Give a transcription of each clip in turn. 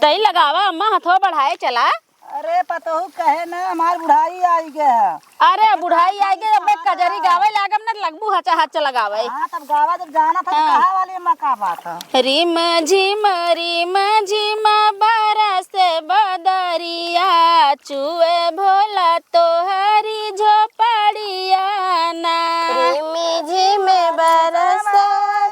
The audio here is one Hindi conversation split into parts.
सही लगावा अम्मा, हथवा बढ़ाए चला। अरे पतहू कहे ना हमार बुढ़ाई आई गया है। अरे बुढ़ाई आई गई, अब कजरी गावे लागम न लगबू हचा हाथ लगावे। हाँ तब गावा जब जाना था तो कहा वाली अम्मा का बात है। रिम झिम बरस बदरिया चुए भोला तोहरी झोपड़िया ना। रिम झिम बरस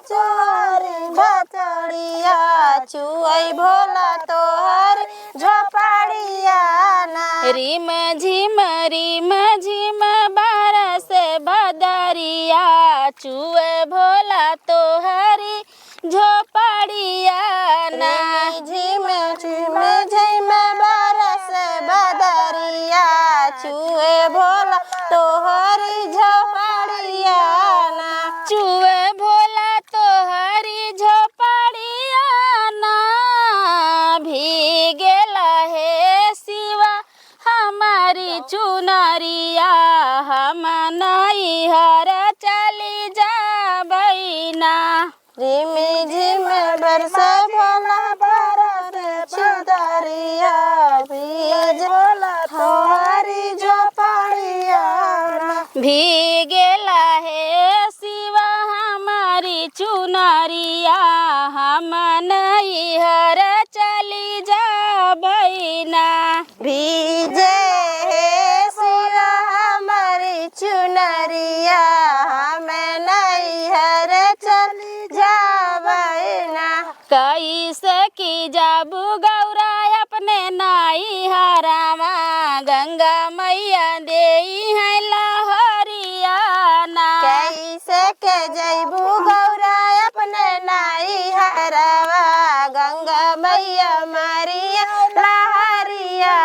चोरी झोपड़िया चुए भोला तोहरी झोपड़िया ना। रिम झिम बरस बदरिया चुए भोला तोहरी झोपड़िया ना। झिम बरस बदरिया चुए भोला तोहरी झोपड़िया ना। चुए भोला तोहरी झोपड़िया ना। भीगेला है शिवा हमारी चुनरिया हम नैहर चली जाबई ना। रिम झिम बरस भोला बरस चुनरिया भीज भोला तोहरी झोपड़िया ना। भीगेला है शिवा हमारी चुनरिया हम नैहर चली जाबई ना। भीजे है शिवा हमारी चुनरिया हम नैहर चली जाबई ना। कैसे की जाबू गौरा अपने नैहरवा गंगा मैया देई है लहरिया ना। कैसे के जैबू गौरा अपने नैहरवा गंगा मैया मारिया लहरिया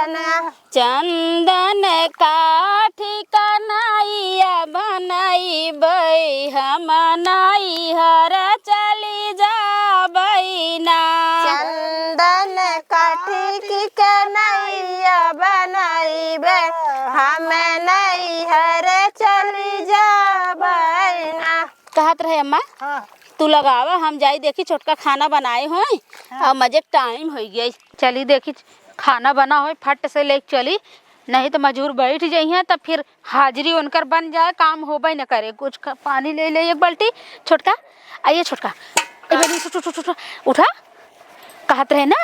ना। चंदन काठी कन्हैया बनैबै हम नैहर चली जाबई ना। चंदन काठी की कन्हैया बनैबै हम नैहर चली जाबई ना। कहत रहे अम्मा हाँ तू लगावा, हम जाई देखी छोटका खाना बनाए हो। हाँ। अब मजे टाइम हो गई, चली देखी खाना बना हो फट से ले चली, नहीं तो मजूर बैठ जाइए तब फिर हाजिरी उनकर बन जाए, काम होबे न करे। कुछ पानी ले ले एक बाल्टी। छोटका आइए, छोटका उठा। कहत रहे ना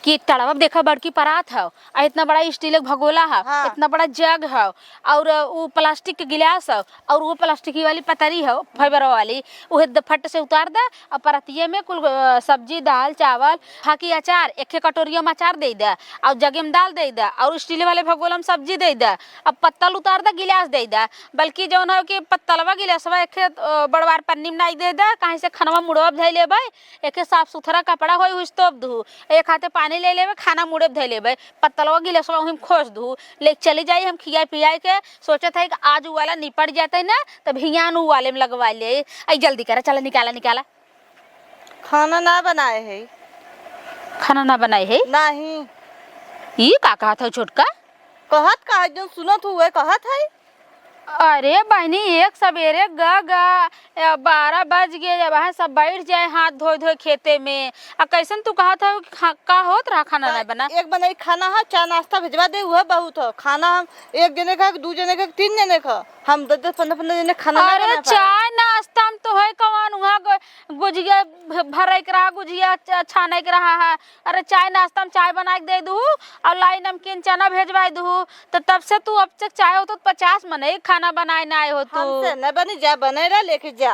कि तड़वा देखा बड़की परात है, इतना बड़ा स्टील भगोला है। हाँ। इतना बड़ा जग है और वो प्लास्टिक के गिलास है और वो प्लास्टिक वाली पतरी है फाइबर वाली, वह फट से उतार दे और परतिये में कुल सब्जी दाल चावल फाकी अचार एक कटोरिया में अचार दे दे और जगे में दाल दे दे और स्टील वाले भगोला में सब्जी दे दे। अब पत्तल उतार दे गिलास दे दे, बल्कि जो है कि पत्तलवा गिलासवा एक बड़वार पन्नी में नहीं दे दे, कहीं से खनवा मुड़वा धै लेबै, एक साफ सुथरा कपड़ा हो तब धू, एक हाथे पानी ले लेबे खाना मुड़े धै लेबे, पत्तलवा गिलासवा हम खोस धू ले चली जाई। हम खिया पिया के सोचत है कि आज उ वाला निपट जाते ना तब हियान उ वाले में लगवा ले। आई जल्दी करे, चला निकाला। खाना ना बनाए है। खाना ना बनाए है? नहीं। ये का कहत है छोटका? कहत का जो सुनत हुए कहत है। अरे बहनी एक सवेरे गा 12 बज गए, जब वहाँ सब बैठ जाए हाथ धोए खेते में। अब कैसन तू कहा था का होत रहा खाना नहीं बना? एक बनाई खाना है, चाय नाश्ता भिजवा दे वह बहुत है। खाना हम एक जने का, दो जने का, तीन जने का, हम 10-15 जने खाना। अरे चाय नाश्ता में तो है कौन वहाँ गुजिया भरे के रहा, गुजिया छाने के रहा है। अरे चाय नाश्ता में चाय बना के दे दू और लाई नमकीन चना भेजवा दू, तो तब से तू अब तक चाय हो तो 50 मने खाना बनाए ना आए हो तू। हमसे न बनी, जा बने रहा लेके जा।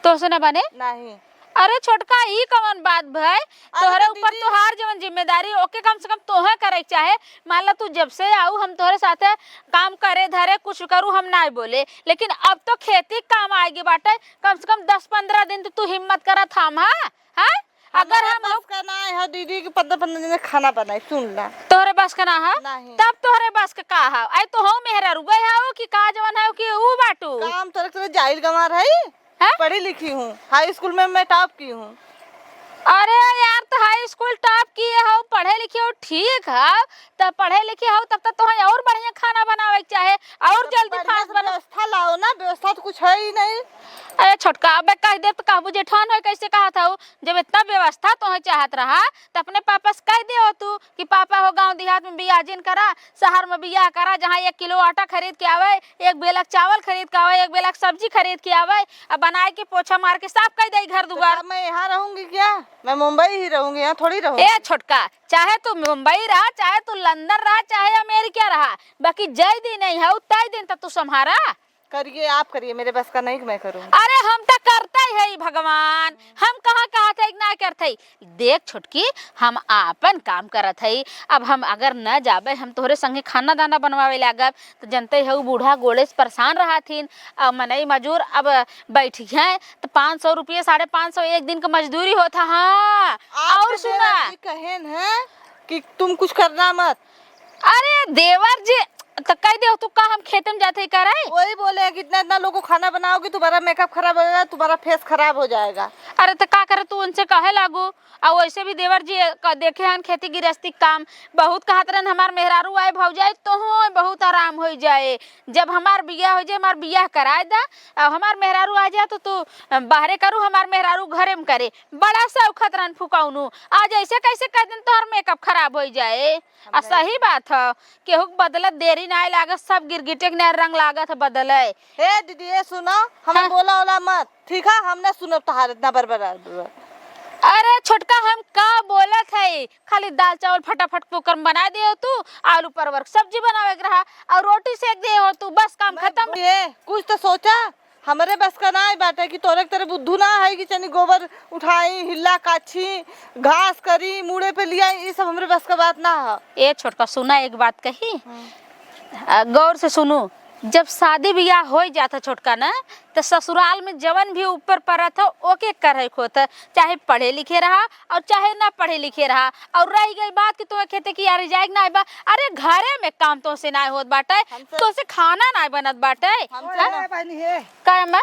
तो से न बने? नहीं। अरे छोटका ई कौन बात भाई, तोहरे ऊपर तोहार जीवन जिम्मेदारी ओके, कम से कम तोहे करे चाहे। मान ला तू जब से आऊ हम तोहरे साथे काम करे धरे कुछ करूँ हम ना बोले, लेकिन अब तो खेती काम आएगी बाटे, कम से कम 10-15 दिन तो तू हिम्मत करा थाम। हाँ अगर हम बस करना है दीदी के 15 दिन खाना बनाए, सुन ला। तोहरे बस का ना है तब तोहरे बस का है? आई तो हो मेहरा रुगई है कि का जवन है कि ऊ बाटू काम तरह जाहिल गंवार है। पढ़ी लिखी हूँ, हाई स्कूल में मैं टॉप की हूँ। अरे यार तो हाई स्कूल टॉप किए हो, पढ़े लिखे हो, ठीक है, तब पढ़े लिखे हो तब तक तो और बढ़िया खाना बनावे चाहे और जल्दी फास्ट व्यवस्था लाओ ना। व्यवस्था तो कुछ है ही नहीं। अरे छोटका अब कह दे तो कहबू जेठान हो कैसे कहा था, जब इतना व्यवस्था तो चाहत रहा तो अपने पापा से कह दे देहात में बियाह जिन करा, शहर में बियाह करा जहाँ 1 किलो आटा खरीद के आवे, 1 बेलक चावल खरीद के आवे, 1 बेलक सब्जी खरीद के आवे, अब बनाए के पोछा मार के साफ कर दे घर दुआर। तो मैं यहाँ रहूंगी क्या? मैं मुंबई ही रहूंगी, यहाँ थोड़ी रहूंगी। ए छोटका, चाहे तू मुंबई रहा, चाहे तू लंदन रहा, चाहे अमेरिका रहा, बाकी जय दिन नहीं है उतई दिन तक तू संभारा। करिए, आप करिए, मेरे बस का नहीं कि मैं करूँ। अरे हम तो करते है भगवान, हम कहाँ कहा थे ना करते। देख छोटकी, हम आपन काम करत है, अब हम अगर न जाबे, हम तोहरे संगे खाना दाना बनवावे लागब तो जनते है बूढ़ा गोड़े से परेशान रहा थीन। अब मनई मजूर अब बैठी है तो 500 रुपये 550 एक दिन का मजदूरी होता। हाँ और सुना, कहन है कि तुम कुछ करना मत। अरे देवर जी तो कह दे तू का हम खेत में जाते करे। वही बोले कि इतना इतना लोगों को खाना बनाओगे, तुम्हारा मेकअप खराब हो जाएगा, तुम्हारा फेस खराब हो जाएगा। अरे तो का करे, तू उनसे कहे लागू। और वैसे भी देवर जी देखे हन खेती गृहस्थी काम बहुत कहत रहन, हमार मेहरारू आए भौजाए तो हो बहुत आराम हो जाए। जब हमार बियाह हो जाए, हमार बियाह कराए दा, और हमार मेहरारू आ जाए तो तू बाहरे करू, हमार मेहरारू घरे में करे। बड़ा शौखत रहन फुकाउनु, आज ऐसे कैसे कह दिन तोहर मेकअप खराब हो जाए। आ सही बात है, केहू बदलत देरी ना लागत, सब गिरगिटे के नया रंग लागत है बदले। हे दीदी ये सुनो, हमें बोला होला मत, ठीक है? हमने सुनो तहार इतना बरबर। अरे छोटका, हम का बोलत है, खाली दाल चावल फटाफट कुकर में बना दे हो तू, आलू परवर सब्जी बनावे के रहा और रोटी सेक दे हो तू, बस काम खत्म। ये कुछ तो सोचा, हमारे बस का ना है बात है कि तोरे तरह बुद्धू ना है कि चनी गोबर उठाई, हिल्ला काछी, घास करी, मुड़े पे लिया, ये सब हमारे बस का बात ना है। ए छोटका सुना, एक बात कही, गौर से सुनू। जब शादी ब्याह हो जाता छोटका ना, तो ससुराल में जवन भी ऊपर पड़त हो ओके करे होता, चाहे पढ़े लिखे रहा और चाहे ना पढ़े लिखे रहा। और रही गई बात कि तुम्हें खेते की यारी जाएग ना बा, अरे घरे में काम तो से ना होत बाटे, तो से खाना ना बनत बाटे। का मैं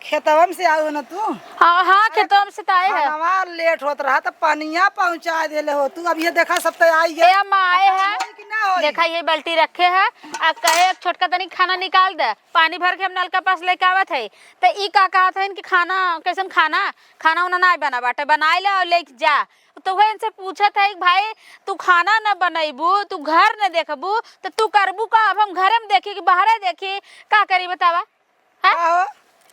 खेतवा में से आयो ना तू? हाँ हाँ, खेतवा में से आए है। हमार लेट होत रहा तो पानिया पहुंचा देले हो तू। अब ये देखा सब तो आई है, अम्मा आए हैं, देखा ये बाल्टी रखे है, आ कहे छोटका तनी खाना निकाल दे, पानी भर के हम नल के पास लेके आवत है। तो ई का कहत है कि खाना कैसन खाना उना ना बना बाटे, बनाए ले और लेके जा। तो वह इनसे पूछत है भाई तू खाना न बनैबू, तू घर न देखबू तो तू करबू का? अब हम घरे में देखी कि बाहरे देखी, का करी बतावा?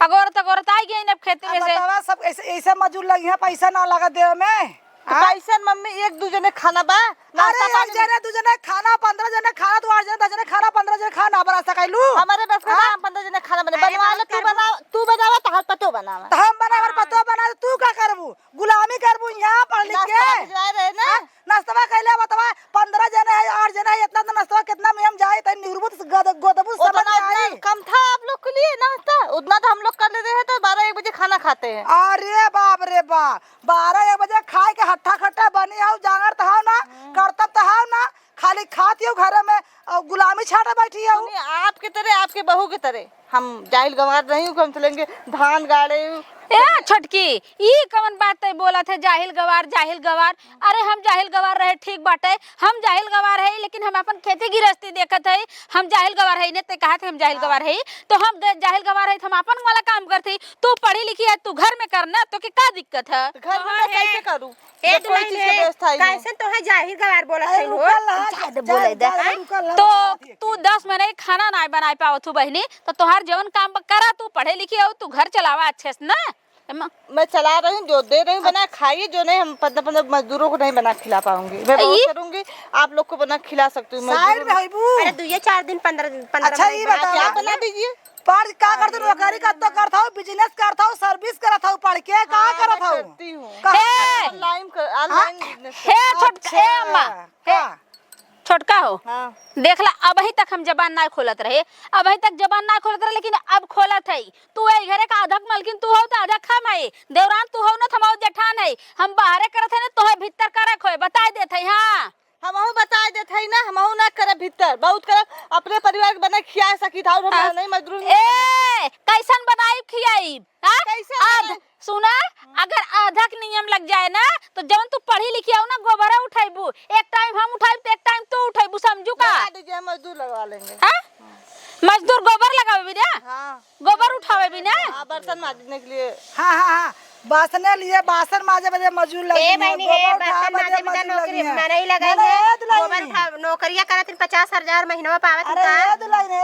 अगोरत आई गई न खेती में से। सब ऐसे मजूर लगी है, पैसा ना लगा दे में। पैसा मम्मी एक दूजे ने खाना बा, अरे एक जने दू जने खाना, 15 जने खाना, तू 8 जने 10 जने खाना, 15 जने खाना बना सकैलू। हमारे बस का काम 15 जने खाना बनवा ले, तू बनावा तो हर पतो बनावा, तो हम बनावर पतो बना, तू का करबू? गुलामी करबू यहाँ पढ़ लिख के? रहे ना नाश्ता कैले बतावा, 15 जने है 8 जने है, इतना तो नाश्ता कितना में हम जाए त निरबुत गोदबू सब आई। कम था आप लोग के लिए नाश्ता, उतना तो हम लोग कर लेते हैं, तो 12-1 बजे खाना खाते हैं। अरे बाप रे बाप, 12-1 बजे खाए के हट्ठा खट्टा बनी हो, जांगर तो हो ना, करतब तो हो ना, खाली खाती हो घर में और गुलामी छाटा बैठी हो। आपके तरह, आपके बहू के तरह हम जाहिल गंवार नहीं हूँ, हम चलेंगे धान गाड़े। ए छोटकी, ई कौन बात है बोला थे जाहिल गवार जाहिल गवार? अरे हम जाहिल गवार रहे ठीक बाटे, हम जाहिल गवार है, लेकिन हम अपन खेती गृहस्थी देखत है। हम जाहिल गवार है ने ते कहा थे हम जाहिल गवार है, तो हम जाहिल गवार है, हम अपन वाला काम करते। तू पढ़ी लिखी है, तू घर में करना, तो क्या दिक्कत है? घर में कैसे करूँ? कैसे तो है जाहिल गवार बोला है हो? बोले दे तो तू 10 महीने खाना ना बना पाओ तू बहनी, तो तोहार जीवन काम करा, तू पढ़े लिखी हो, तू घर चलावा अच्छे से ना। मैं चला रही हूँ, जो दे रही हूँ बना खाइए, जो नहीं हम 15 मजदूरों को नहीं बना खिला पाऊंगी। मैं बहुत करूंगी, आप लोग को बना खिला सकती हूँ। अरे 2-4 दिन 15 अच्छा ये बता, क्या बना दीजिए? पढ़ का करते, नौकरी करता करता हूँ, बिजनेस करता हूँ, सर्विस करता हूँ, पढ़ के का करता हूँ? करती हूँ ऑनलाइन बिजनेस। हे छोटका, हे अम्मा, हे छोटका हो, देख ला अभी तक हम जबान ना खोलत रहे, अभी तक जबान ना खोलत रहे, लेकिन अब खोलत है। तू ए घरे का अधक मलकिन तू हो, तो अधक हम है, देवरान तू हो ना, थमाओ जेठान है। हम बाहरे करत है ना, तो है भीतर करे खोए बता देत है। हाँ हमहू बता देत है ना, हमहू ना करे भीतर बहुत करे, अपने परिवार के बना खिया सकी था, हम नहीं मजदूर। ए कैसन बनाई खियाई? हां कैसे सुना, अगर आधक नियम लग जाए ना, तो जब तू पढ़ी लिखी हो ना, गोबरा उठाइबू, एक टाइम हम उठाइब तो एक टाइम तू उठाइबू, समझू का? दीजिए मजदूर लगवा लेंगे। हां मजदूर गोबर लगावे भी ना? हां गोबर उठावे भी ना? हां बर्तन मांजने के लिए। हाँ हाँ हाँ, बासने लिए बासन माजे बजे मजूर लगी ए बहनी है बर्तन माजे में नौकरी नहीं लगाई है गोबर उठा नौकरिया करत 50,000 महीना पावत अरे ये दुलाई ने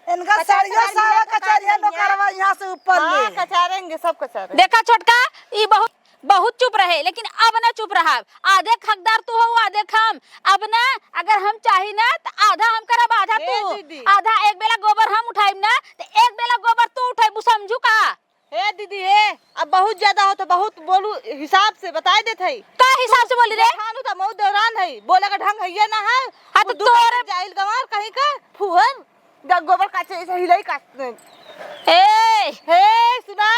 इनका साड़ियों सावा कचरिया नौकरवा यहाँ से ऊपर ले हाँ कचारेंगे सब कचारेंगे। देखा छोटका ई बहुत बहुत चुप रहे, लेकिन अब ना चुप रहा। आधे हकदार तू हो आधे हम। अब ना अगर हम चाही ना तो आधा हम करब आधा तू, दीदी। आधा एक बेला गोबर हम उठाइब ना तो एक बेला गोबर तू उठाइब, समझू का? हे दीदी हे अब बहुत ज्यादा हो तो बहुत बोलू हिसाब से बताए देते है। का हिसाब से बोली रे? खानू तो मऊ दौरान है बोले का ढंग है ये ना है। हाँ तो तोरे जाहिल गंवार कहीं का फुहर गोबर काचे ऐसे हिलाई काटते। ए हे सुना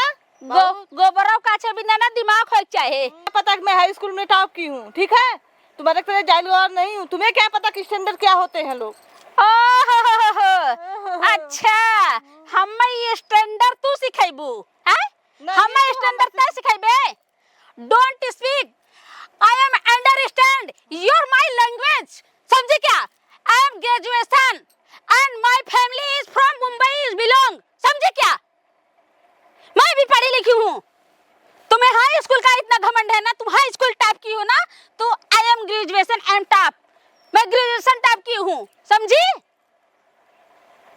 गोबरों काचे बिना ना दिमाग हो चाहे। पता कि मैं हाई स्कूल में टॉप की हूँ, ठीक है? तुम्हारे तरह जाहिल गंवार नहीं हूँ। तुम्हें क्या पता कि स्टैंडर्ड क्या होते हैं लोग। अच्छा हम ये स्टैंडर्ड तू सिखाइबू हैं? हम स्टैंडर्ड तै सिखाइबे। Don't speak, I am understand your my language, समझे क्या? I am graduation and my family is from Mumbai is belong, समझे क्या? मैं भी पढ़ी लिखी हूँ। तुम्हें हाई स्कूल का इतना घमंड है ना, तुम हाई स्कूल टॉप की हो ना, तो आई एम ग्रेजुएशन एंड टॉप, मैं ग्रेजुएशन टॉप की हूँ, समझी?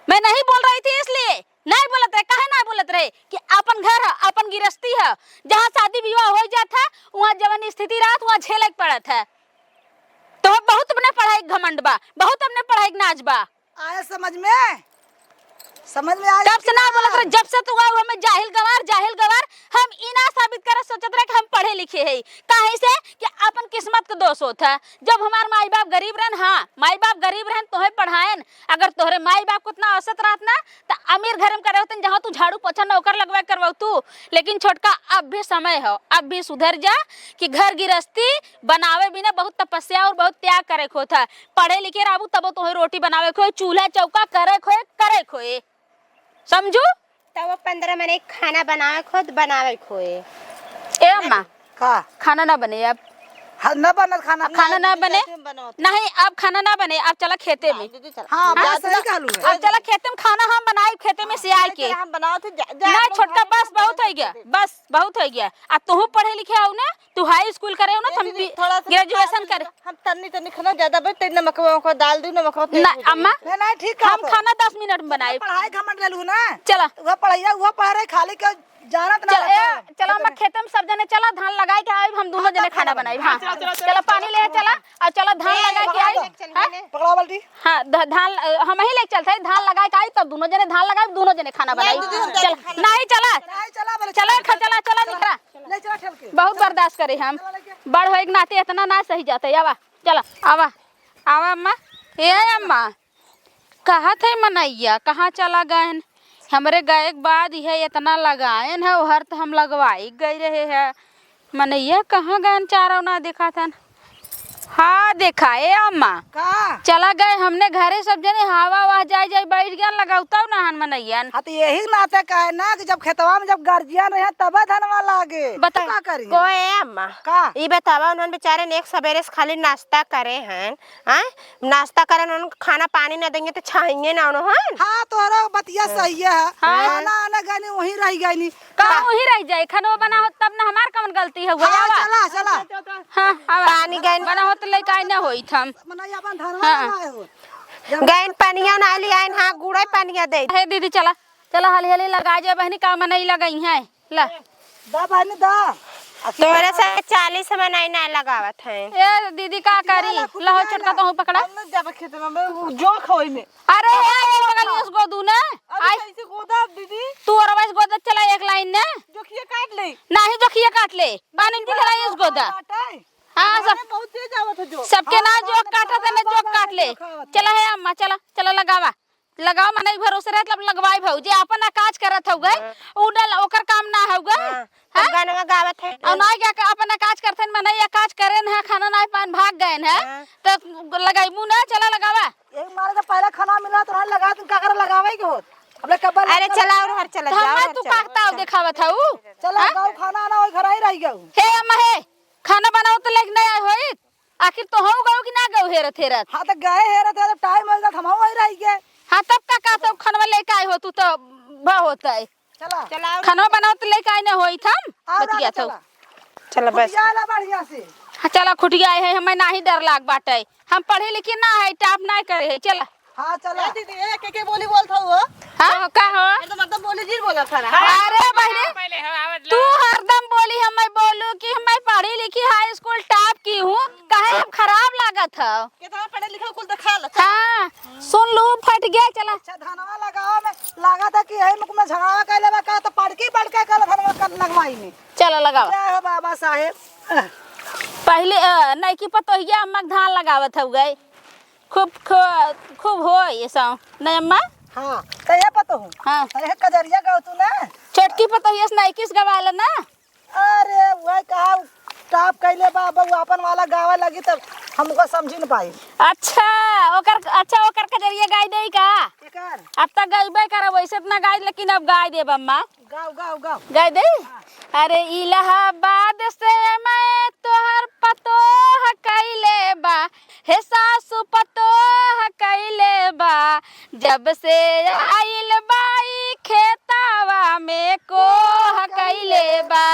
मैं नहीं बोल रही थी इसलिए नहीं बोलत रहे। काहे नहीं बोलत रहे कि अपन घर है, अपन गिरस्ती है, जहाँ शादी विवाह हो जाता है वहाँ जवन स्थिति रात वहाँ झेले पड़त है। तो बहुत अपने पढ़ाई घमंड बा, बहुत अपने पढ़ाई नाच बा। आया समझ में आया। तब से ना बोलत रहे, जब से तू आऊ हमें जाहिल गवार हम इना साबित करे सोचत रहे कि हम पढ़े लिखे है। काहे से कि अपन किस्मत के दोष होता है। जब हमार माई बाप गरीब रहन, हाँ माई बाप गरीब रहन तोहे पढ़ाएन। अगर तोहरे माई बाप को इतना औसत रहत ना तो अमीर घर में करे होतन, जहाँ तू झाड़ू पोछा नौकर लगवा करवाऊ तू। लेकिन छोटका अब भी समय हो, अब भी सुधर जा कि घर गिरस्ती बनावे बिना बहुत तपस्या और बहुत त्याग करे को होता है। पढ़े लिखे रहबू तब तोहे रोटी बनावे को, चूल्हा चौका करे खोए, समझू? तब वो 15 महीने खाना बनावे खोए। ए अम्मा का खाना ना बने अब, न बनत खाना खाना ना बने नहीं, अब खाना ना बने, अब चला खेते में। हाँ बात सही कहलू है। अब चला खेते में खाना हम बनाए, खेते में सियार के हम बनाओ थे ना। छोटका बस बहुत हो गया, बस बहुत हो गया। अब तू पढ़े लिखे हो ना, तू हाई स्कूल करे हो ना, हम थोड़ा ग्रेजुएशन करे। हम तन्नी खाना ज्यादा बे नमक को डाल दूं, नमक ना अम्मा नहीं ठीक हम खाना 10 मिनट में बनाए। पढ़ाई घमंड लेलू ना, चला वह पढ़ाइया वह पढ़ रहे खाली के जानत ना चल चलो हम खेते में सब जने चला धान लगाए के आए, हम दोनों जने खाना बनाए। हाँ चलो पानी ले चला और चलो धान लगाए के आए। पकड़ा बाल्टी। हाँ धान हम ही लेके चलते हैं, धान लगाए के आई तब दोनों जने धान लगाए, दोनों जने खाना बनाई। चल नहीं चला चला निकला, ले चला ठेल के। बहुत बर्दाश्त करे हम, बड़ हो के नाते इतना ना सही जाते। आवा चला आवा अम्मा। ए अम्मा कहा थे मनैया, कहाँ चला गए? हमरे गए के बाद यह इतना लगाएन है, हर तो हम लगवाई गए रहे हैं। मनैया कहाँ गए? चारों ना देखा था। हाँ देखा ए अम्मा का चला गए हमने घरे, सब जने हवा वहा जाए बैठ गया लगाता ना हन मनैया। हाँ तो यही नाते का है ना कि जब खेतवा में जब गार्जियन रहे तब धनवा लागे। बता का करी कोई अम्मा का ये बतावा, उन्होंने बेचारे ने एक सवेरे से खाली नाश्ता करे हैं, नाश्ता करे उन्होंने खाना पानी न देंगे तो छाएंगे ना उन्होंने। हाँ तोहरा बतिया सही है। खाना आना गनी वहीं रह गई कहाँ वही रह जाए, खाना बना हो तब ना हमार कौन गलती है? चला चला हाँ पानी गए बना हो तो लेके आए ना होई थम। मनैया अपन धनवा लाए हो। गए पानिया ना लिया हाँ गुड़े पानिया दे। हे दीदी चला चला हाली हाली लगा जाए बहनी, काम नहीं लगाई है। ला दा बहनी दा तोरे से 40 में नहीं लगावत है। ए दीदी का करी? लहो छोटका तो पकड़ा। हम जब खेत में जो खोई में अरे यार बगल में उसको दूं ना, अरे कैसे गोदा दीदी तू और वैसे गोदा चला एक लाइन ने, जो खिया काट ले नहीं जो खिया काट ले पानी की चला इस गोदा। हाँ सब बहुत तेज आवत है जो सबके ना जो काटा था ना जो काट ले। चला है अम्मा चला लगावा लगाओ मने भरोसे रहत लब लगवाई भौ जे अपन काज करत हो गए उडल ओकर काम ना हो गए। तो गाना गावत है और नहीं क्या अपन काज करथन मने या काज करेन है, खाना नहीं पान भाग गए है तो लगाइबू ना। चला लगावा एक मारे तो पहले खाना मिला तो लगा तुम का कर लगावे के होत अपने कब्बल। अरे चला और हर चला तो हम तू काटता दिखावत हऊ। चला गाँव खाना आना वही घर ही रह गया। हे अम्मा हे खाना बनाओ तो लेके नहीं होई, आखिर तो हम गऊ कि ना गऊ हेरत हेरत। हाँ तो गए हेरत है टाइम मिल जात हम वही रह गए। हाँ तब का तो खाना लेके आए हो तू तो बा होता है। चला चला खाना बनाओ तो लेके आए ना होई थम आओ बतिया राजा, तो चला चला बस जाला बढ़िया से। हाँ, चला खुटिया है हमें ना ही डर लाग बाटे हम पढ़े लिखे ना है टाप ना करे है चला हाँ चला दीदी ये के बोली बोलता हुआ हाँ का हो ये तो मतलब बोली जी बोला था अरे बहने तू हरदम बोली हमें बोलू कि हमें पढ़ी लिखी हाई स्कूल टॉप की हूँ कहे हम खराब लागत है कितना पढ़े लिखे कुल दिखा लो हाँ सुन लू फट गया चला अच्छा धनवा लगाओ में लगा था कि यही मुख में झगड़ा कर लेवा का तो पड़की पड़के कल धनवा कर लगवाई में। चला लगाओ जय हो बाबा साहेब। पहले नहीं की पतोहिया अम्मा के धान लगावत हो गए खूब खूब हो ये सब नहीं अम्मा हाँ तो ये पता हूँ हाँ अरे कजरिया गाँव तू ना। छोटकी पतोहिया से नहीं किस गवाला ना अरे वह कहा टॉप कैले बाबा वो अपन वाला गावा लगी तब हमको समझ न पाई। अच्छा ओकर कजरिया गाय दे का केकर अब तक गायबे कर वैसे इतना गाय लेकिन अब गाय देब अम्मा गाँव गाँव गाँव गाय दे अरे इलाहाबाद से मैं तोहर पतोह कैले बा हे सासु पतोह कैले बा जब से आइल बाई खेतावा में कोह कैले बा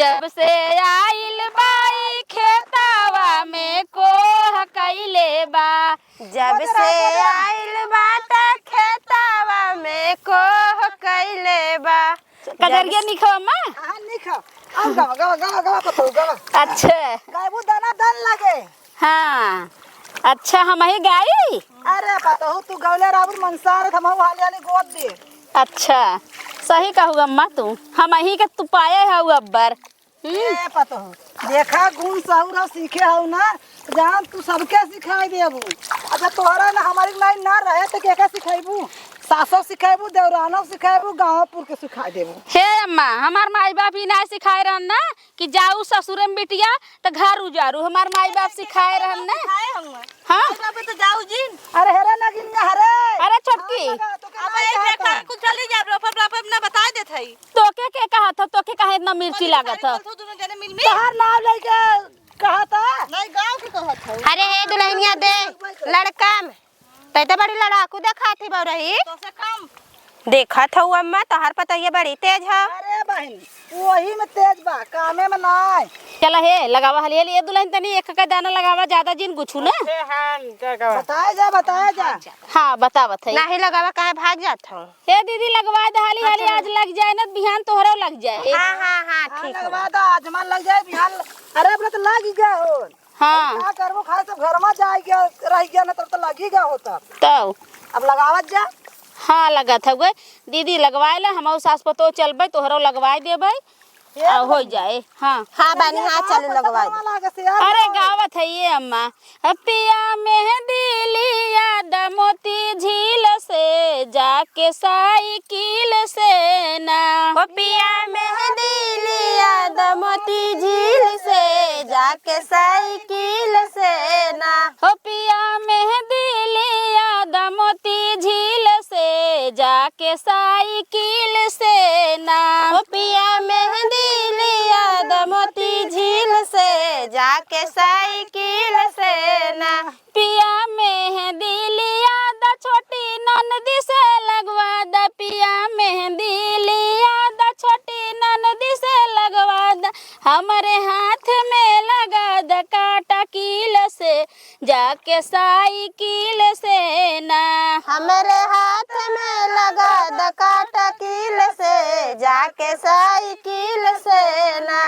जब से आइल बाई खेतावा में कोह कैले बा जब से आइल बात खेतावा में कोह कैले बा कजरिया निखो अम्मा हाँ निखा अब गाँव गाँव गाँव गाँव पता हूँ गाँव अच्छा गायबू दाना दन लगे। हाँ अच्छा हम ही गाई अरे पता हूँ तू गौले राबुल मनसार हम हाली हाली गोद दे। अच्छा सही कहू अम्मा तू हम ही के तू पाए हो अब्बर ए पता हूँ देखा गुण सहूर हो सीखे हो ना जान तू सबके सिखाई देबू। अच्छा तोहरा ना हमारी लाइन ना रहे तो क्या सिखाईबू सासो सिखाईबू देवरानो सिखाईबू गाँवपुर के सिखाई देबू। हे अम्मा हमार माई बाप ही ना सिखाए रहन ना कि जाऊ ससुरे में बिटिया तो घर उजारू हमार माई बाप सिखाए रहन ना हाँ अबे तो जाऊ जी अरे हेरे लगिन हरे अरे छोटकी अब ये देखा कुछ चली जा रफर ना बता देत हई तोके के कहा था तोके कहे इतना मिर्ची लागत है तो दोनों जने मिल तोहर नाम लेके कहा था नहीं गांव के कहत हई अरे हे दुल्हनिया दे लड़का में तैते बड़ी लड़ाकू देखा थी बरही तो से काम देखा था अम्मा तोहर पता ये बड़ी तेज है। अरे बहन वही में तेज बा कामे में नाय। चला हे लगावा हलिए लिए दुल्हन तनी एक का दाना लगावा ज्यादा जिन गुछू ना बताया जा हाँ बतावत है नाही लगावा काहे भाग जात हूँ। हे दीदी लगवा दे हाली हाली आज लग जाए ना बिहान तोहरो लग जाए हाँ हाँ हाँ हाँ ठीक है। लगवा दो आजमान लग जाए बिहान। अरे अपना तो लग ही गया हो हाँ क्या करबो खाए तो घर में जाए गया रह गया ना तब तो लग ही गया होता। तो अब लगावत जा हाँ लगा था वे दीदी लगवाए ला हम सास पतो चलबे तोहरो लगवाए देबे हो जाए हाँ हाँ बानी हाँ चलो लगवा दे। अरे गावत है ये अम्मा पिया मेहंदी लिया दमोती झील से जाके साइकिल से ना ओ पिया मेहंदी लिया दमोती झील से जाके साइकिल से ना हो पिया मेहंदी लिया दमोती झील से जाके साइकिल से ना ओ पिया मेहंदी लिया दमोती झील से जाके साइकिल से ना पिया मेहंदी लिया द छोटी ननदी से लगवा द पिया मेहंदी लिया द छोटी ननदी से लगवा द हमारे हाथ में लगा द काटा कील से जाके साइकिल से ना हमारे हाथ में लगा द काटा कील से जाके साइकिल से ना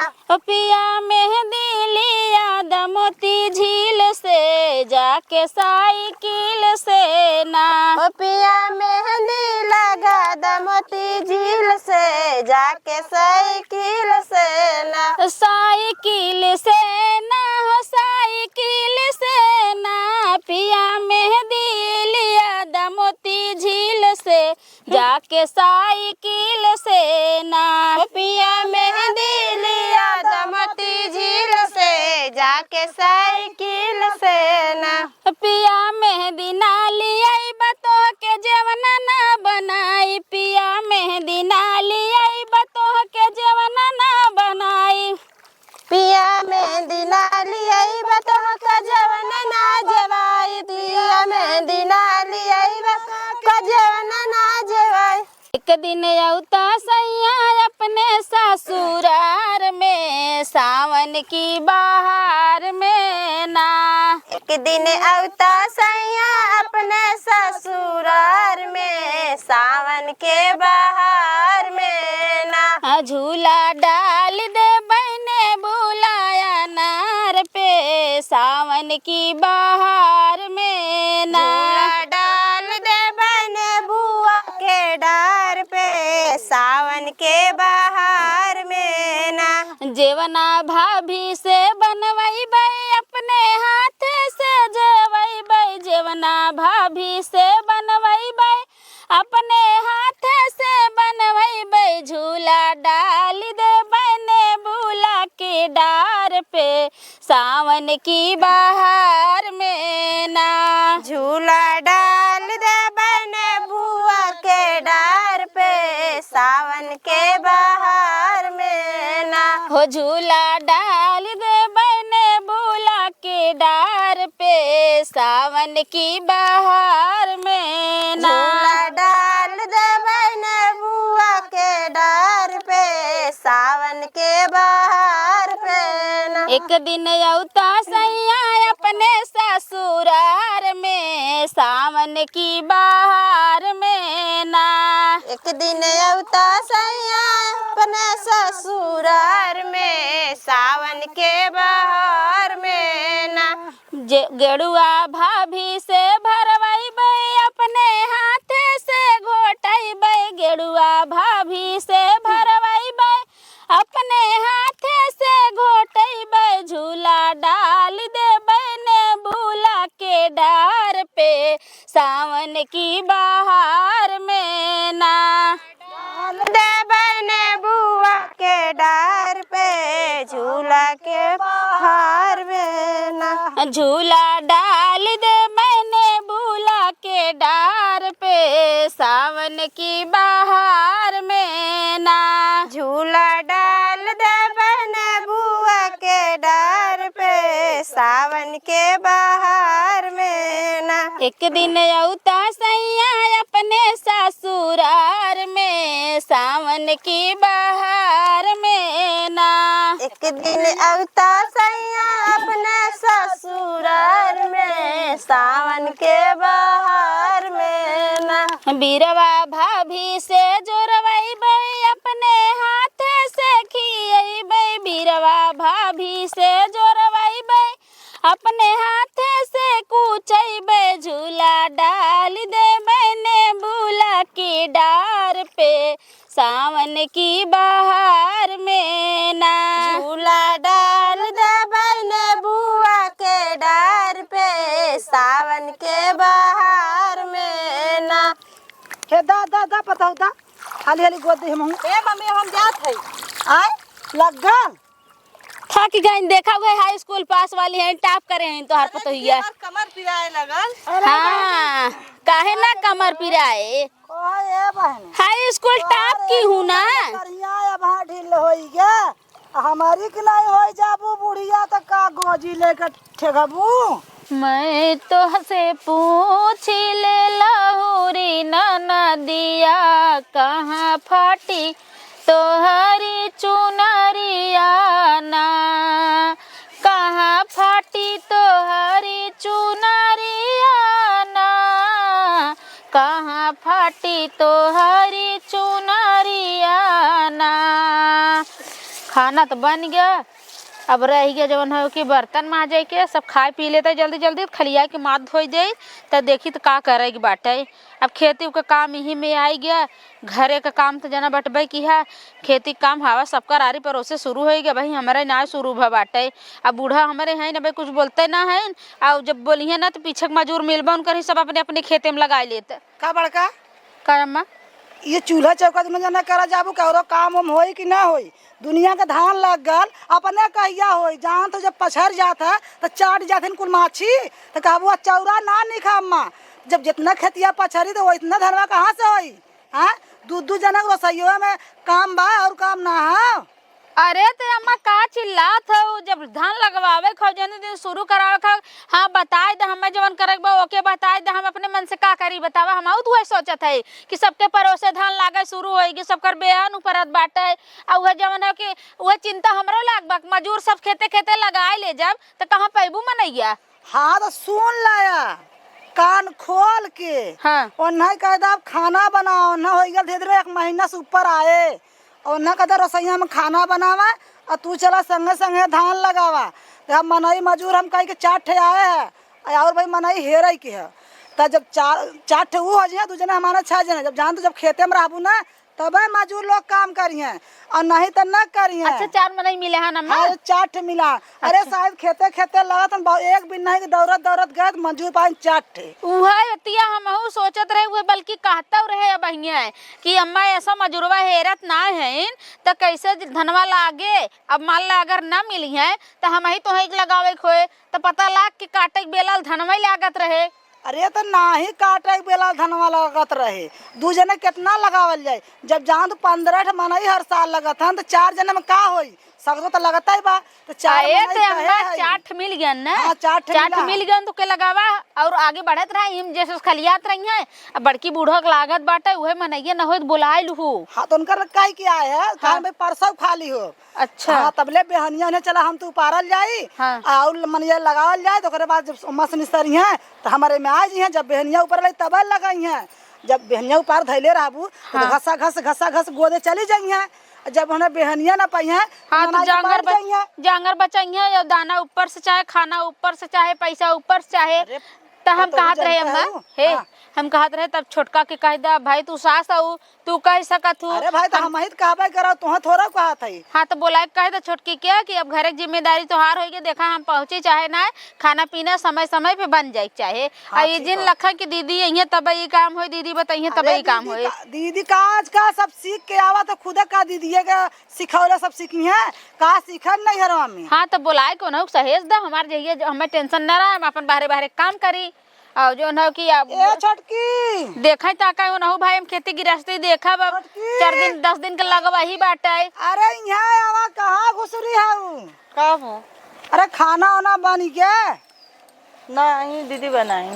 पिया मेहंदी लिया द मोती झील से जाके साइकिल से ना ओ पिया मेहंदी लगा दमोती झील से जाके साइकिल से ना साइकिल से ना हो साइकिल से ना पिया मेहंदी लिया द मोती झील से जाके साइकिल से ना ओ पिया मेहंदी लिया दमोती झील से जाके साइकिल से ना पिया मेहंदी ना लियाई बतो के जवना ना बनाई पिया मेहंदी ना लियाई बतो के जवना ना बनाई पिया मेहंदी ना लियाई बतो का जवन ना जवाई पिया मेहंदी ना लियाई बतो का जवन ना जवाई एक दिन औता सैया अपने ससुरार में सावन की बहार में ना। एक दिन औता सैया अपने ससुरार में सावन के बहार में ना। झूला डाल दे बने बुलाया नार पे सावन की बहार में ना। झूला डाल दे बने बुआ के डार पे सावन के बहार में ना। जेवना भाभी से बनवई बई अपने हाथ से जेवई बई। जेवना भाभी से बनवई बई अपने हाथ से बनवई बई। झूला डाल दे बने बुला के डार पे सावन की बहार में ना। झूला डाल दे बने बुआ के डार पे सावन के बहार में ना। हो झूला डाल दे बने बुला के डार पे सावन की बहार में ना। झूला डाल दे बने बुआ के डार पे सावन के बहार पे ना। एक दिन औता सैया अपने ससुरार में सावन की बहार में ना। एक दिन औता सैया अपने ससुरार में सावन के बहार में ना। गेड़ुआ भाभी से भरवई बई अपने हाथ से घोटई बई। गेड़ुआ भाभी से भरवई बई अपने हाथ से घोटई बई। झूला डाल दे बने बुला के डार पे सावन की बहार में ना। दे बने बुआ के डार पे झूला के बहार में ना। झूला डाल दे मैंने बुला के डार पे सावन की बहार में ना। झूला डाल दे बने बुआ के डार पे सावन के बहार में ना। एक दिन औता सैया अपने ससुरार में सावन की बहार में ना। एक दिन औता सैया अपने ससुरार में सावन के बहार में ना। बीरवा भाभी से जोरवई बई अपने हाथ से खियई बई। बीरवा भाभी से जोरवई बई अपने हाथ से कूचई बई। झूला डाल दे बने बुला की डार पे सावन की बहार में ना। झूला डाल दे बने बुआ के डार पे सावन के बहार में ना। हे दा दा दा पता दा हाली हाली गोद दे हम ए मम्मी हम जात है। आय लगल थक गए देखा हुए हाई स्कूल पास वाली है टॉप करे हैं तो हर पता ही है। कमर पिराए लगल। हाँ काहे ना कमर पिराए ओए ए बहन हाई स्कूल टॉप की हूँ ना। बढ़िया अब हां ढील होई गे हमारी कि नहीं होई जाबू बुढ़िया त का गोजी लेकर ठेगबू। मैं तो से पूछ ले लहुरी नदिया कहाँ फाटी तोहरी चुनरिया ना। कहाँ फाटी तोहरी चुनरिया ना। कहाँ फाटी तोहरी चुनरिया ना। खाना तो बन गया अब रह गया जवन है कि बर्तन माजे के सब खाए पी लेते जल्दी जल्दी खलिया के माथ धोई दे तो देखी तो का करेगी बाटे। अब खेती का काम यही में आई गया घरे का काम तो जना बटबे की है। खेती काम हवा सबका आरी परोसे शुरू हो गया भाई हमारे ना शुरू भा बाटे। अब बूढ़ा हमारे हैं ना भाई कुछ बोलते ना है और जब बोलिए ना तो पीछे मजूर मिलबा उनकर ही सब अपने अपने खेते में लगा लेते का बड़का का अम्मा। ये चूल्हा चौका में जना करा जाबू करो काम हम होई कि ना होई। दुनिया का धान लग गल अपने कहिया होई जान तो जब पछड़ जात है तो चाट जात कुल माछी तो कहबू चौरा ना निखा अम्मा। जब जितना खेतिया पछड़ी तो वो इतना धनवा कहाँ से होई। हाँ दू जनक रसोइया में काम बा और काम ना है। अरे ते अम्मा का चिल्लात हो, जब धान लगवावे खो जन दिन शुरू करावे खो। हाँ बताए दे, हमें जवन करे बा ओके बताए दे, हम अपने मन से का करी बतावा। हम तो वही सोचत है कि सबके परोसे धान लागे शुरू होएगी, सबकर बेहन ऊपरत बाटे। और वह जवन है कि वह चिंता हमरो लाग बा, मजूर सब खेते खेते लगाए ले जब तो कहाँ पैबू मनैया। हाँ तो सुन लाया कान खोल के। हाँ और नहीं कहता खाना बनाओ ना हो गया, धीरे धीरे 1 महीना से ऊपर आए और ना कहता रसोईया में खाना बनावा और तू चला संगे संगे धान लगावा। जब मनई मजूर हम कही के 4 ठे आए हैं और भाई मनई हेरई के है, तब जब 4 ठे वो हो जाए, 2 जने हमारा 6 जने जब जान तो जब खेते में रहबू ना तब मजूर लोग काम करिए और नहीं तो न करिए। अच्छा 4 मनई मिले हैं ना। हाँ 4 ठे मिला। अरे शायद खेते खेते लगत एक दिन नहीं दौड़त दौड़त गए मजूर पान 4 ठे। वह अतिया हम सोचत रहे हुए, बल्कि कहता रहे अब कि अम्मा ऐसा मजूरवा हेरत ना है तो कैसे धनवा लागे। अब मान ला अगर ना मिली है तो हम ही तो लगावे खोए तो पता लाग कि काटे बेला धनवा लागत रहे। अरे तो ना ही काटे बेला धनवा लगत रहे, 2 जने कितना लगावल जाए। जब जान तो 15 मनई हर साल लगत हन तो 4 जने में का होई, सगरो तो लगता ही बा। तो 4 चाट मिल गया ना। हाँ, चाट मिल गया तो के लगावा और आगे बढ़त रहे हम जैसे खलियात रही है। अब बड़की बूढ़ा के लागत बाटे उहे मनैया न हो बुलाए लू। हाँ तो उनका कई किया है हाँ। भाई परसों खाली हो। अच्छा हाँ तबले बेहनिया ने चला हम तो उपारल जाई। हाँ। और मनैया लगावल जाए तो ओकरे बाद जब मस निसरी है तो हमारे में आ जी है। जब बेहनिया ऊपर लगी तब लगाई है। जब बेहनिया ऊपर धैले रहबू तो घसा घस गोदे चली जाई है। जब उन्हें बेहनिया ना पाई है हाँ तो जांगर बचाई है या दाना ऊपर से चाहे खाना ऊपर से चाहे पैसा ऊपर से चाहे। तो हम कहत रहे अम्मा हे हम कहत रहे तब छोटका के कह दा भाई तू सास आऊ तू कह सकत हूँ। अरे भाई तो हम ही कहबे करा तुह थोड़ा कहत है। हाँ तो बोला कह दे छोटकी क्या कि अब घर की जिम्मेदारी तोहार होगी। देखा हम पहुँचे चाहे ना खाना पीना समय समय पे बन जाए चाहे। हाँ, ये जिन लखा की दीदी यही तब ये काम हो, दीदी बताइए तब ये काम हो। दीदी काज का सब सीख के आवा तो खुद का दीदी का सिखौला सब सीखी है का सीखल नहीं है में। हाँ तो बोलाए को ना सहेज दा हमारे जाइए हमें टेंशन न रहा, हम अपन बाहरे बाहरे काम करी। और जो न कि छोटकी देखा ताका हो ना भाई हम खेती गृहस्थी देखा 4 दिन 10 दिन के लगवा ही बाटे। अरे यहाँ आवा कहाँ घुसरी है का हो? अरे खाना वाना बनी के नहीं दीदी बनाई।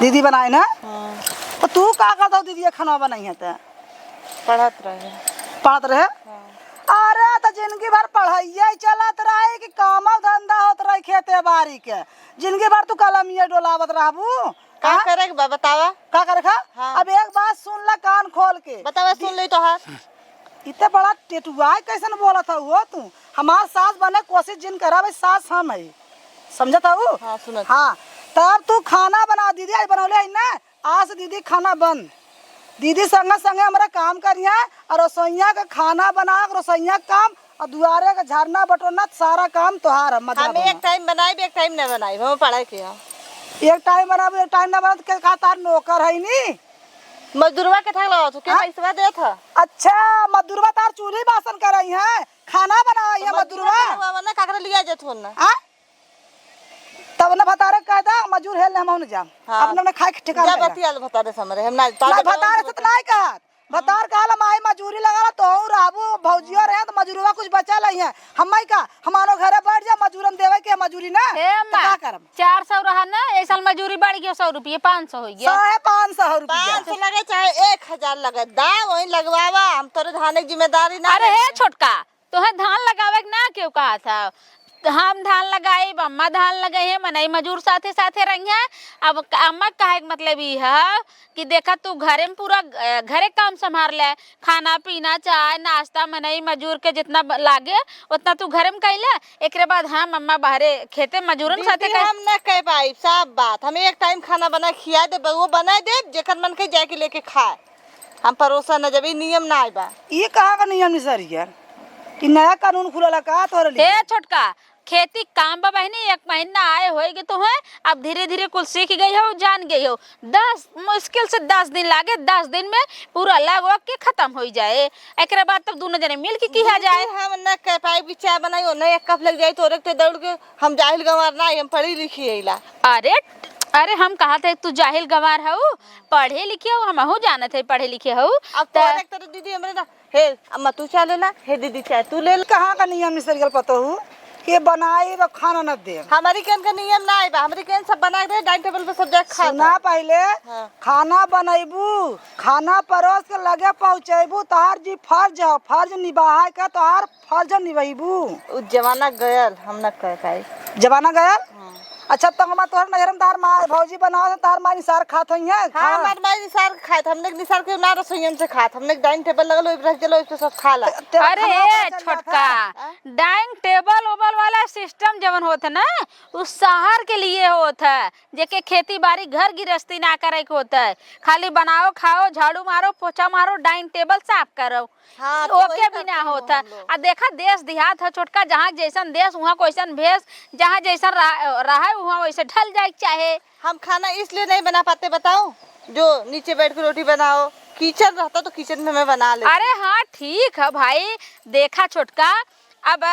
दीदी बनाए ना। हाँ। तो तू का करता हो दीदी खाना बनाई है तो पढ़त रहे। हाँ। अरे तो जिंदगी भर पढ़ाइया चलत रहे कि काम धंधा होत रहे खेते बाड़ी के, जिंदगी भर तू कलमिया डोलावत रहबू। का करे के बतावा का करे खा। हाँ। अब एक बात सुन ला कान खोल के बतावा सुन ले तो हां। इतने बड़ा टेटुआ कैसन बोलत हो तू। हमार सास बने कोशिश जिन करा भाई सास हम है समझत हो। हां सुनत। हाँ तब तू खाना बना दीदी आई बनौले है ना। आज से दीदी खाना बंद, दीदी संगे संगे हमारा काम करिया और रसोईया का खाना बना रसोईया काम और दुआरे का झाड़ना बटोरना सारा काम तोहार। हम एक टाइम बनाई एक टाइम न बनाई हम पढ़ाई किया। एक टाइम बनाबो एक टाइम ना बना तो का तार नौकर है नी। मजदूरवा के ठग लगाओ के पैसा देत ह। अच्छा मजदूरवा तार चूल्ही बासन करई है खाना बनाई है मजदूरवा ना काकरा लिया जत हो ना। तब ना भतारे कहदा मजूर हेल हम न जा। हाँ। अपने खाए के ठिकाना जा बतिया भतारे समरे हम ना भतारे से नहीं कहत। भतार कहला माई मजूरी लगा तो रहबू भौजियो रहे तो मजूरवा कुछ बचा लई है। हमई का हमारो घरे बैठ जा मजूरन देवे के मजूरी ना। का करम 400 रहा ना ए साल मजूरी बढ़ गया 100 रुपये 500 हो गया। 500 रुपया 500 लगे चाहे 1000 लगे दा वही लगवावा हम तोरे धान की जिम्मेदारी ना। अरे हे छोटका तोहे धान लगावे ना क्यों कहा था। हम धान लगाए अम्मा धान लगाए है मनई मजूर साथे साथे रही है। अब अम्मा कहे मतलब ये है कि देखा तू घरे में पूरा घरे काम संभाल ले, खाना पीना चाय नाश्ता मनई मजूर के जितना लागे उतना तू घरे में कैले। एक बाद हम अम्मा बाहरे खेते मजूरन साथे हम न कह पाई सब बात। हम एक टाइम खाना बना खिया दे वो बना दे जेकर मन के जाके लेके खाए। हम परोसा न जब नियम ना आइबा। ये कहा का नियम नहीं सर यार कि नया कानून खुला का तोरे लिए। हे छोटका खेती काम बा बहनी 1 महीना आए होएगी तो है। अब धीरे धीरे कुल सीख गई हो जान गई हो। 10 मुश्किल से 10 दिन लागे 10 दिन में पूरा लग वग के खत्म हो जाए। एक बाद तब दोनों जने मिल के किया जाए। हम न कह पाई भी चाय बनाई न 1 कप लग जाए तो रखते दौड़ के हम जाहिल गंवार ना हम पढ़ी लिखी हैला। अरे अरे हम कहा थे तू जाहिल गवार हऊ, पढ़े लिखे हो, हमहू जानत है पढ़े लिखे हऊ। अब तो एक तरह दीदी हमरे ना हे अम्मा तू चाय ले ला, हे दीदी चाय तू ले ला। कहाँ का नियम निसर गल पतो हूँ कि बनाई व खाना न दे। हमारी केन का नियम ना है बा, हमारी केन सब बना दे डाइनिंग टेबल पे सब देख खा। सुना पहले हाँ। खाना बनैबू, खाना परोस के लगे पहुँचेबू, तोहार जी फर्ज है, फर्ज निभाए का तोहार फर्ज निभाईबू। उस जमाना गयल हम न कह पाई। जमाना गया। अच्छा तो हम तोहर नजर में तार माँ भौजी बनाओ तो तार माँ निसार खात हुई है। हाँ हमारे माँ निसार खाए, हमने निसार के ना रसोईयन से खात, हमने डाइनिंग टेबल लगल ओइ पे रख देलो, इस पे सब खा ला। अरे छोटका डाइनिंग टेबल ओबल वाला सिस्टम जवन होता ना उस शहर के लिए होता है, जेके खेती बाड़ी घर गृहस्थी ना करे के होता है, खाली बनाओ खाओ झाड़ू मारो पोछा मारो डाइनिंग टेबल साफ करो। हाँ, तो ओके वही भी ना करते हैं होता। हम लोग। आ देखा देश देहात है छोटका, जहाँ जैसन देश वहाँ कोइसन भेष, जहाँ जैसन रहा है वहाँ वैसे ढल जाए चाहे। हम खाना इसलिए नहीं बना पाते बताओ, जो नीचे बैठ के रोटी बनाओ, किचन रहता तो किचन में मैं बना ले। अरे हाँ ठीक है भाई, देखा छोटका अब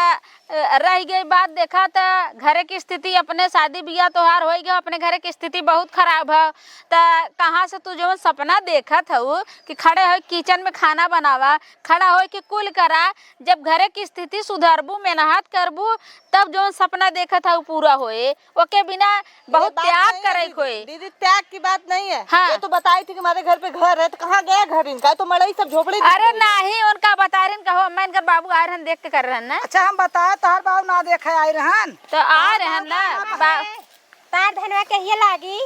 रह गई बात, देखा तो घरे की स्थिति अपने शादी ब्याह तोहार हो गया, अपने घरे की स्थिति बहुत खराब है। तो कहाँ से तू जो सपना देखा था वो कि खड़े हो किचन में खाना बनावा, खड़ा हो कि कुल करा, जब घरे की स्थिति सुधारबू मेहनत करबू तब जो सपना देखा था वो पूरा होए, ओके बिना बहुत त्याग करे कोई। दीदी त्याग की बात नहीं है। हाँ। ये तो बताई थी कि हमारे घर पे घर है, तो कहाँ गया घर इनका, तो मड़ई सब झोपड़ी। अरे नहीं उनका बता रहे कहो अम्मा इनकर बाबू आए रहन देख के कर रहन ना, अच्छा हम बताए तोहर बाबू ना देखे आई रहन, तो आ रहन ना तार धनवा कहिए लागी?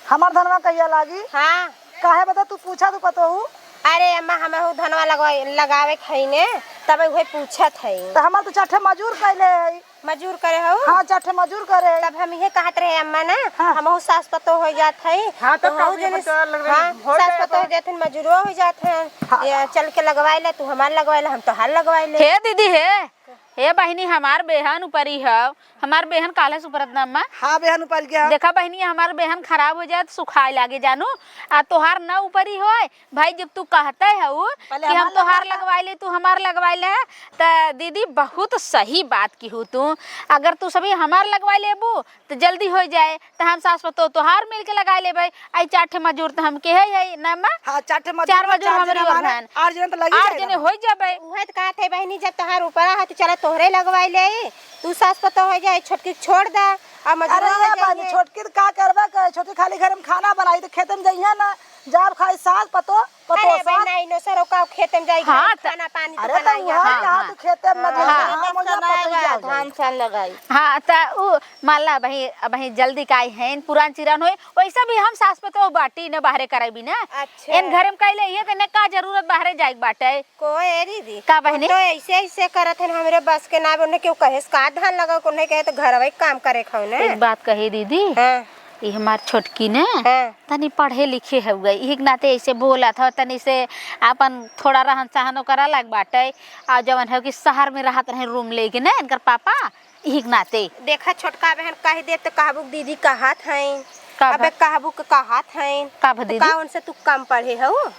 हमार धनवा कहिया लागी? हाँ काहे बता तू पूछा तो पतो हूँ। अरे अम्मा हमें धनवा लगावे खईने तब वही पूछत है। तो हमार तो चाठे मजूर कैले है। मजूर करे हो? हाँ चाठे मजूर करे। तब हम ये कहत रहे अम्मा ना, हाँ। हम सास पतो हो जात है। हाँ, तो हमहू कभी जने- बता लग रही हाँ, हो सास जाए पतो हो जाते मजूरो हो जाते हैं। ये चल के लगवाई ले, तू हमार लगवाई ले, हम तो हाल लगवाई ले। हे दीदी हे बहनी हमार बेहन ऊपरी है, हमार बेहन काले सुपरत ना अम्मा। हाँ बेहन ऊपर गया। देखा बहनी हमार बेहन खराब हो जाए तो सुखाए लागे जानू, आ तोहार ना ऊपरी हो भाई, जब तू कहते है वो कि हम तोहार लगवाई ले तू हमार लगवाई ले, तो दीदी बहुत सही बात की हूँ तू। अगर तू सभी हमार लगवाई लेबू तो जल्दी हो जाए, तो हम सास पतो तोहार मिल के लगाई ले भाई। आई चाठे मजूर तो हम के है ना अम्मा, हाँ चाठे मजूर, चार मजूर हमारी और बहन 8 जने तो लगी 8 जने हो जाए। उहे तो कहत है बहनी, जब तोहार ऊपर आ तो चला तोहरे लगवाई ले, तू सास पतो हो जाए, छोटकी छोड़ दा और मजूर अरे हो ये बानी जाइए। छोटकी तो का करबा कर, छोटकी खाली घर में खाना बनाई तो खेत में जइया ना, जाब खाई सास पतो पतो अरे सास। भाई नहीं सरो का खेत में जाई, हाँ, खाना पानी तो अरे तो बनाई। वहाँ हाँ, यहाँ हाँ। तो खेते में मजूर हाँ। हाँ मुझे पतो ही जाओ। धान सान लगाई। हाँ तो माला भाई जल्दी काई है पुरान चिरान होए, वैसा भी हम सास पे तो बाटी न बाहरे कराई भी ना। अच्छा। इन घर में कैले ये कने का जरूरत बाहरे जाए बाटे कोई दीदी का बहनी? तो ऐसे करत है हमरे बस के ना, उन्हें क्यों कहे का धान लगा, उन्हें कहे तो घर वही काम करे खाओ ना। एक बात कही दीदी, हाँ ये हमार छोटकी ने हाँ तनी पढ़े लिखे हो गई, एक नाते ऐसे बोला था तनी से अपन थोड़ा रहन सहन करा लग बाटे, और जवन है कि शहर में रहत रहे रूम लेके ना इनकर पापा, एक नाते देखा छोटका बहन कह दे तो कहबू दीदी कहत हैं, का अबे कहबू के कहत हैं का दीदी? का उनसे तू कम पढ़े हो?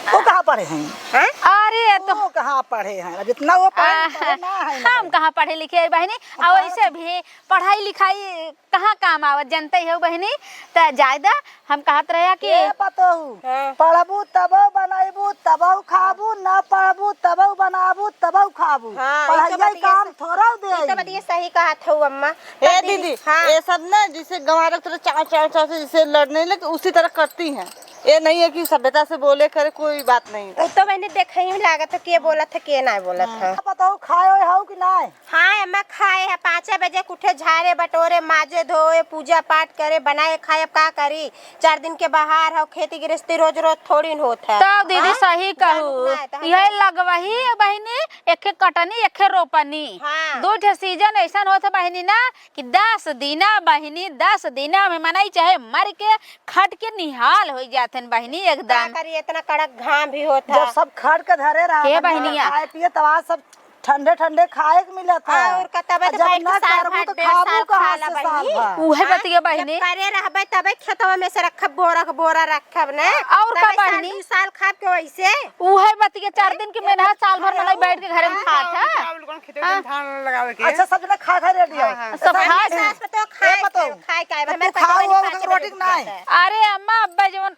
वो कहाँ पढ़े हैं? हाँ? अरे तो वो कहाँ पढ़े हैं? जितना वो पढ़े ना है ना। हम कहाँ पढ़े लिखे है बहनी, और ऐसे भी पढ़ाई लिखाई कहाँ काम आवत जनते हो बहनी। तो ज्यादा हम कहत रहे कि ये पतो हूँ, हाँ। पढ़बू तबो बनाबू तबो खाबू, न पढ़बू तबो बनाबू तबो खाबू। हाँ, पढ़ाई ई तो बात काम ये थोड़ा ये तो दे। बतिया सही कहत हो अम्मा। हे तब दीदी हाँ ये सब ना जिसे गंवार तरह चाव चाव चाव से जिसे लड़ने लगे उसी तरह करती हैं। ये नहीं है कि सभ्यता से बोले करे, कोई बात नहीं। वो तो मैंने देखा ही लागत है के बोला था के ना बोला था। बताओ खाए होए हो कि नहीं? हाँ अम्मा खाए है, 5 बजे उठे झाड़े बटोरे माजे धोए पूजा पाठ करे बनाए खाए, अब का करी 4 दिन के बाहर हो, खेती गृहस्थी रोज रोज थोड़ी न होत है। तब दीदी हाँ? सही कहू, जान उतना है, यह लगवही बहनी, एक कटनी एक रोपनी, हाँ। 2 ठे सीजन ऐसा होता बहनी ना कि 10 दिना बहनी 10 दिना में मनाई चाहे मर के खट के निहाल हो जाते बहनी का एकदम। करी इतना कड़क घाम भी होता जब सब खड़ के धरे रहा के बहनिया? खाए पिए तब सब ठंडे ठंडे खाए के मिलत है और का तबे तो जब बैठ के ना साल करबू भर तो डेढ़ खाबू साल कहाँ खाला से बहिनी। साल भर उहे बतिया बहिनी जब करे रहबे तबे खेतवा में से रखब बोरा के बोरा रखब ने और का तबे साल बहिनी? 2 साल खाब के वैसे उहे बतिया 4 दिन के मेहनत साल भर मनई बैठ के घरे में खात है धान लगावे के अच्छा सब जना खा खा रेडी हो सब खा हमें सास पे तो खाए पतो। खाए खाए तो हमें तू खाओ वो रोटी के नहीं। अरे अम्मा अब्बा जवन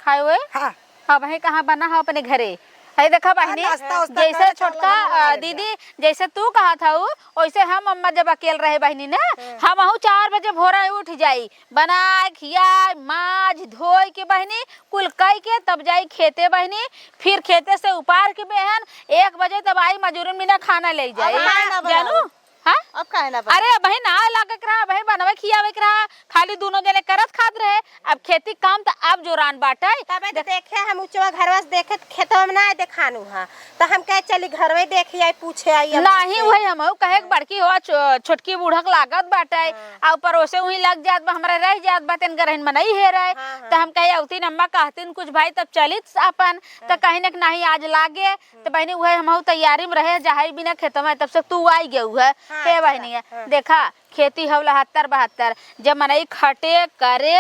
खाए हुए हाँ अब है कहाँ बना है अपने घरे है देखा बहनी नाश्ता उस्ता जैसे करे, छोटका चल लगा ले दीदी जैसे तू कहा था वैसे हम अम्मा जब अकेले रहे बहनी ना हम 4 बजे भोरा उठ जाई बनाए खियाए माज धोई के बहनी कुल कई के तब जाई खेते बहनी फिर खेते से उपार के बहन 1 बजे तब आई मजूरन बिना खाना ले जाए अब खाए ना बनाओ। जानू हाँ अब काहे ना अरे बहन ना लागे के रहा बहन बनवे खियावे के रहा खाली दोनों जने करत खात रहे अब खेती काम तो अब जोरान बाटे तबे तो देखे हम उचवा घरवा से देखे खेतवा में ना देखानु हां तो हम कहे चली घरवे देखी आई पूछे आई अब नहीं वही हम कहे बड़की हो छोटकी बूढ़क लागत बाटे आ ऊपर ओसे वही लग जात बा हमरा रह जात बा तेन गरहन में नहीं है रहे तो हम कहे औती अम्मा कहतीन कुछ भाई तब चलित अपन तो कहीं न नहीं आज लागे तो बहनी वही हम तैयारी में रहे जहाई बिना खेतवा में तब से तू आई गेहू है के बहनी है देखा खेती हो 72 जब मनई खटे करे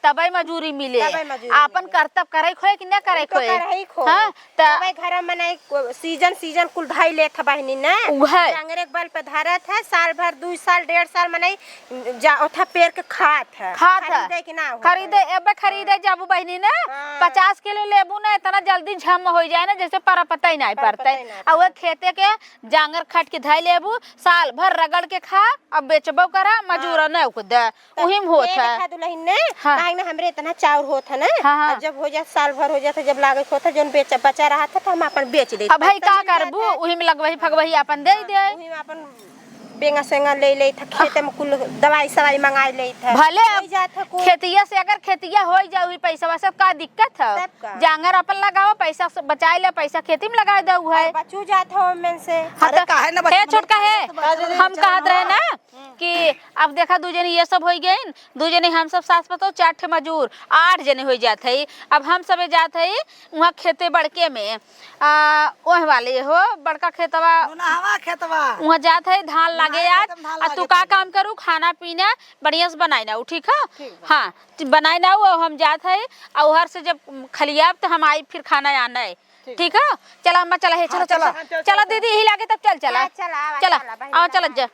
तबे मजूरी मिले तबे मजूरी आपन कर्तव्य करे खोए कि ना करे तो करही खो हाँ तबे घर में नहीं सीजन कुल धाई लेत बहिनी ने उहे डांगरे के बल पे धरत है साल भर 2 साल 1.5 साल में नहीं जा ओथा पेड़ के खात है खरीदे कि ना होता है। खरीदे एबे खरीदे जाबू बहनी ने 50 किलो लेबू ना इतना जल्दी झम हो जाए ना जैसे पर पता ही नहीं पड़ता आ वो खेते के जांगर खट के धाई लेबू साल भर रगड़ के खा अब बेचबो करा मजूर न खुद उही में होत है देखा दुल्हन ने हाँ। काहे ना हमरे इतना चाउर होत है ना हाँ, हाँ। और जब हो जात साल भर हो जात जब लागत होता जोन बेच बचा रहा था तो हम अपन बेच देते अब भाई का करबू उही में लगवही फगवही अपन दे दे उही में अपन बेंगा सेंगा ले था खेते में कुल दवाई सवाई मंगाई ले था भले हो अब जात है कुल खेतिया से अगर खेतिया हो जाऊ पैसा सब का दिक्कत है तब का। जांगर अपन लगाओ पैसा बचाए ले पैसा खेती में लगा दऊ है बचू जात हो में से अरे काहे ना हे छोटका है बचपन हम कहत रहे ना कि अब देखा 2 जने ये सब हो गई 2 जने हम सब सास पतो 4 ठे मजूर 8 जने हो जात है अब हम सब जात है वहाँ खेते बड़के में ओह वाले हो बड़का खेतवा हवा खेतवा वहाँ जात है धान लागे आज एकदम धान आ तू का काम करू खाना पीना बढ़िया से बनाई ना ठीक है हाँ बनाई ना हम जात है और हर से जब खलियाब तो हम आई फिर खाना आना है ठीक है चला अम्मा चला है चलो चलो चला दीदी ही लागे तब चल चला चला चला बहिनी, आओ चल जा